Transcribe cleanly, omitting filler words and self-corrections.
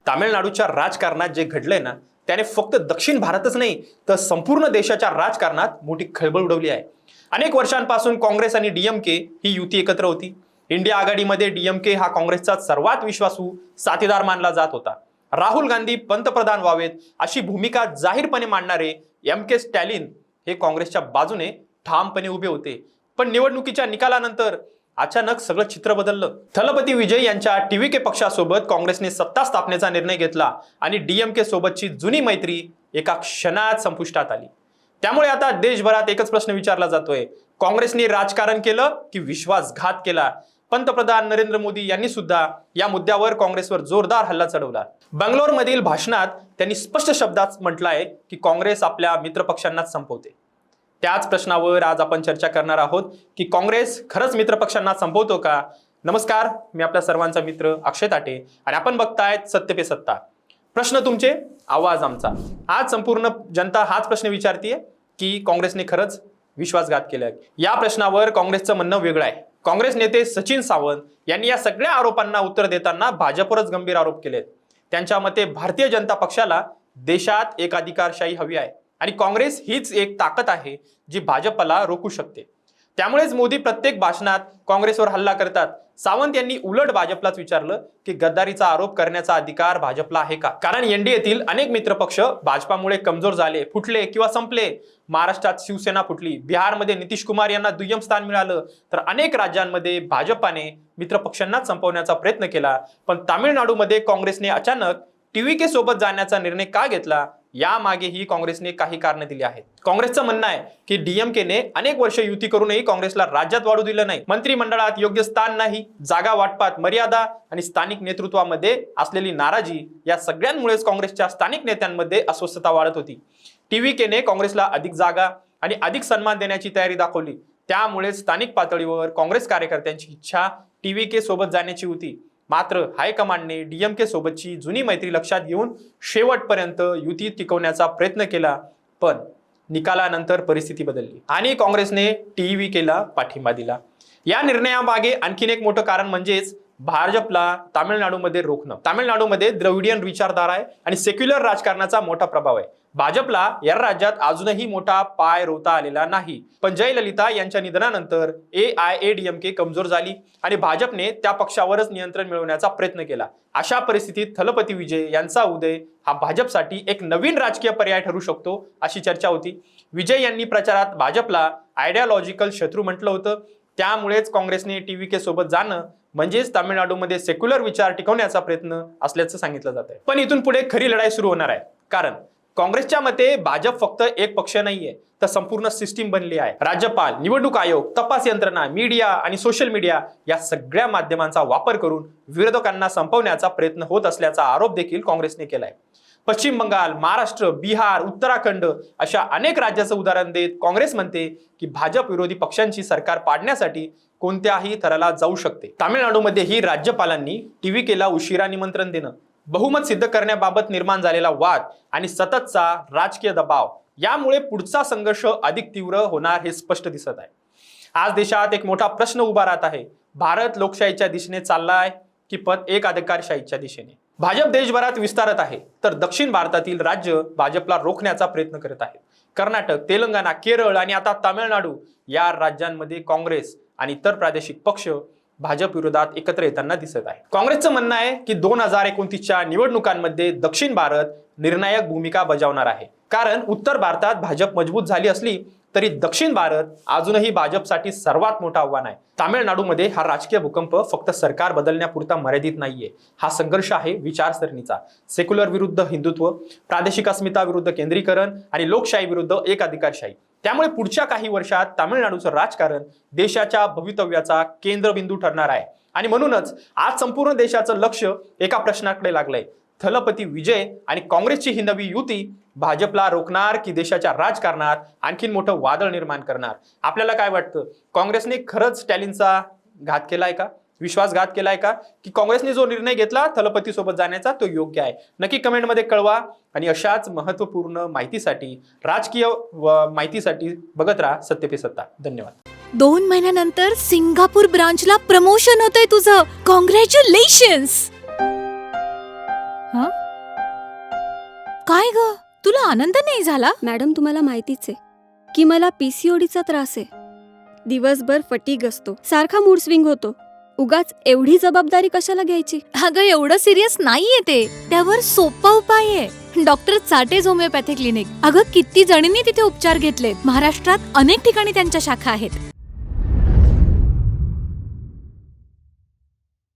तामिळनाडूच्या राजकारणात जे घडलंय ना, त्याने फक्त दक्षिण भारतच नाही तर संपूर्ण देशाच्या राजकारणात मोठी खळबळ उडवली आहे. अनेक वर्षांपासून काँग्रेस आणि डीएमके ही युती एकत्र होती. इंडिया आघाडीमध्ये डीएमके हा काँग्रेसचा सर्वात विश्वासू साथीदार मानला जात होता. राहुल गांधी पंतप्रधान व्हावेत अशी भूमिका जाहीरपणे मांडणारे एम.के. स्टॅलिन हे काँग्रेसच्या बाजूने ठामपणे उभे होते. पण निवडणुकीच्या निकालानंतर अचानक सगळं चित्र बदललं. थलपती विजय यांच्या टीव्हीके पक्षासोबत काँग्रेसने सत्ता स्थापनेचा निर्णय घेतला आणि डीएमके सोबतची जुनी मैत्री एका क्षणात संपुष्टात आली. त्यामुळे आता देशभरात एकच प्रश्न विचारला जातोय, काँग्रेसने राजकारण केलं की विश्वासघात केला? पंतप्रधान नरेंद्र मोदी यांनी सुद्धा या मुद्द्यावर काँग्रेसवर जोरदार हल्ला चढवला. बंगलोरमधील भाषणात त्यांनी स्पष्ट शब्दात म्हटलंय की काँग्रेस आपल्या मित्रपक्षांनाच संपवते. त्याच प्रश्नावर आज आपण चर्चा करणार आहोत की काँग्रेस खरंच मित्रपक्षांना संपवतो का? नमस्कार, मी आपल्या सर्वांचा मित्र अक्षय ताटे आणि आपण बघतायत सत्य पे सत्ता. प्रश्न तुमचे, आवाज आमचा. आज संपूर्ण जनता हाच प्रश्न विचारतीये की काँग्रेसने खरंच विश्वासघात केलाय. या प्रश्नावर काँग्रेसचं म्हणणं वेगळं आहे. काँग्रेस नेते सचिन सावंत यांनी या सगळ्या आरोपांना उत्तर देताना भाजपवरच गंभीर आरोप केलेत. त्यांच्या मते भारतीय जनता पक्षाला देशात एक अधिकारशाही हवी आहे आणि काँग्रेस हीच एक ताकद आहे जी भाजपला रोखू शकते. त्यामुळेच मोदी प्रत्येक भाषणात काँग्रेसवर हल्ला करतात. सावंत यांनी उलट भाजपलाच विचारलं की गद्दारीचा आरोप करण्याचा अधिकार भाजपला आहे का? कारण एनडीएतील अनेक मित्रपक्ष भाजपामुळे कमजोर झाले, फुटले किंवा संपले. महाराष्ट्रात शिवसेना फुटली, बिहारमध्ये नितीश कुमार यांना दुय्यम स्थान मिळालं, तर अनेक राज्यांमध्ये भाजपाने मित्रपक्षांना संपवण्याचा प्रयत्न केला. पण तामिळनाडूमध्ये काँग्रेसने अचानक टीव्हीके सोबत जाण्याचा निर्णय का घेतला? यामागेही काँग्रेसने काही कारण दिली आहेत. काँग्रेसचं म्हणणं आहे की डीएमकेने अनेक वर्ष युती करूनही काँग्रेसला राज्यात वाढू दिलं नाही. मंत्रिमंडळात योग्य स्थान नाही, जागा वाटपात मर्यादा आणि स्थानिक नेतृत्वामध्ये असलेली नाराजी या सगळ्यांमुळेच काँग्रेसच्या स्थानिक नेत्यांमध्ये अस्वस्थता वाढत होती. टीव्हीकेने काँग्रेसला अधिक जागा आणि अधिक सन्मान देण्याची तयारी दाखवली. त्यामुळे स्थानिक पातळीवर काँग्रेस कार्यकर्त्यांची इच्छा टीव्हीके सोबत जाण्याची होती. मात्र हायकमांडने डीएमके सोबतची जुनी मैत्री लक्षात घेऊन शेवटपर्यंत युती टिकवण्याचा प्रयत्न केला. पण निकालानंतर परिस्थिती बदलली आणि काँग्रेसने टीव्हीकेला पाठिंबा दिला. या निर्णयामागे आणखीन एक मोठं कारण म्हणजेच भाजपला तामिळनाडूमध्ये रोखणं. तामिळनाडूमध्ये द्रविडियन विचारधारा आहे आणि सेक्युलर राजकारणाचा मोठा प्रभाव आहे. भाजपला या राज्यात अजूनही मोठा पाय रोवता आलेला नाही. पण जयललिता यांच्या निधनानंतर AIADMK कमजोर झाली आणि भाजपने त्या पक्षावरच नियंत्रण मिळवण्याचा प्रयत्न केला. अशा परिस्थितीत थलपती विजय यांचा उदय हा भाजपसाठी एक नवीन राजकीय पर्याय ठरू शकतो अशी चर्चा होती. विजय यांनी प्रचारात भाजपला आयडियोलॉजिकल शत्रू म्हटलं होतं. त्यामुळेच काँग्रेसने टीव्हीके सोबत जाणं म्हणजेच तामिळनाडूमध्ये सेक्युलर विचार टिकवण्याचा प्रयत्न असल्याचं सांगितलं जात आहे. पण इथून पुढे खरी लढाई सुरू होणार आहे. कारण काँग्रेसच्या मते भाजप फक्त एक पक्ष नाहीये, तर संपूर्ण सिस्टीम बनली आहे. राज्यपाल, निवडणूक आयोग, तपास यंत्रणा, मीडिया आणि सोशल मीडिया या सगळ्या माध्यमांचा वापर करून विरोधकांना संपवण्याचा प्रयत्न होत असल्याचा आरोप देखील काँग्रेसने केलाय. पश्चिम बंगाल, महाराष्ट्र, बिहार, उत्तराखंड अशा अनेक राज्याचं उदाहरण देत काँग्रेस म्हणते की भाजप विरोधी पक्षांची सरकार पाडण्यासाठी कोणत्याही थराला जाऊ शकते. तामिळनाडूमध्येही राज्यपालांनी टीव्हीकेला उशिरा निमंत्रण देणं, बहुमत सिद्ध करण्याबाबत निर्माण झालेला वाद आणि सततचा राजकीय दबाव यामुळे पुढचा संघर्ष अधिक तीव्र होणार हे स्पष्ट दिसत आहे. आज देशात एक मोठा प्रश्न उभा राहत आहे. भारत लोकशाहीच्या दिशेने चाललाय की पद एक अधिकारशाहीच्या दिशेने? भाजप देशभरात विस्तारत आहे, तर दक्षिण भारतातील राज्य भाजपला रोखण्याचा प्रयत्न करत आहेत. कर्नाटक, तेलंगणा, केरळ आणि आता तामिळनाडू या राज्यांमध्ये काँग्रेस आणि इतर प्रादेशिक पक्ष भाजप विरोधात एकत्र येताना दिसत आहे. काँग्रेसचं म्हणणं आहे की 2029च्या निवडणुकांमध्ये दक्षिण भारत निर्णायक भूमिका बजावणार आहे. कारण उत्तर भारतात भाजप मजबूत झाली असली तरी दक्षिण भारत अजूनही भाजपसाठी सर्वात मोठं आव्हान आहे. तामिळनाडूमध्ये हा राजकीय भूकंप फक्त सरकार बदलण्यापुरता मर्यादित नाहीये. हा संघर्ष आहे विचारसरणीचा. सेक्युलर विरुद्ध हिंदुत्व, प्रादेशिक अस्मिता विरुद्ध केंद्रीकरण आणि लोकशाही विरुद्ध एक अधिकारशाही. त्यामुळे पुढच्या काही वर्षात तामिळनाडूचं राजकारण देशाच्या भवितव्याचा केंद्रबिंदू ठरणार आहे. आणि म्हणूनच आज संपूर्ण देशाचं लक्ष एका प्रश्नाकडे लागलंय. थलपती विजय आणि काँग्रेसची ही नवी युती भाजपला रोखणार की देशाच्या राजकारणात आणखीन मोठं वादळ निर्माण करणार? आपल्याला काय वाटतं? काँग्रेसने खरंच स्टॅलिनचा घात केलाय का? विश्वासघात केलाय का? की काँग्रेसने जो निर्णय घेतला थलपती सोबत जाण्याचा तो योग्य आहे? नक्की कमेंटमध्ये कळवा. आणि अशाच महत्त्वपूर्ण माहितीसाठी, राजकीय माहितीसाठी बघत राहा सत्य पे सत्ता. धन्यवाद. 2 महिन्यानंतर सिंगापूर ब्रांचला प्रमोशन होतंय तुझं. कॉंग्रॅच्युलेशन्स. काय ग, तुला आनंद नाही झाला? मॅडम, तुम्हाला माहितीच आहे की मला पीसीओडीचा त्रास आहे. दिवसभर फटीग असतो, सारखा मूड स्विंग होतो. उगाच एवढी जबाबदारी कशाला घ्यायची? अगं एवढं सिरियस नाहीये ते. त्यावर सोपा उपाय आहे, डॉक्टर चाटेज होमिओपॅथी क्लिनिक. अगं किती जणींनी तिथे उपचार घेतलेत. महाराष्ट्रात अनेक ठिकाणी त्यांच्या शाखा आहेत.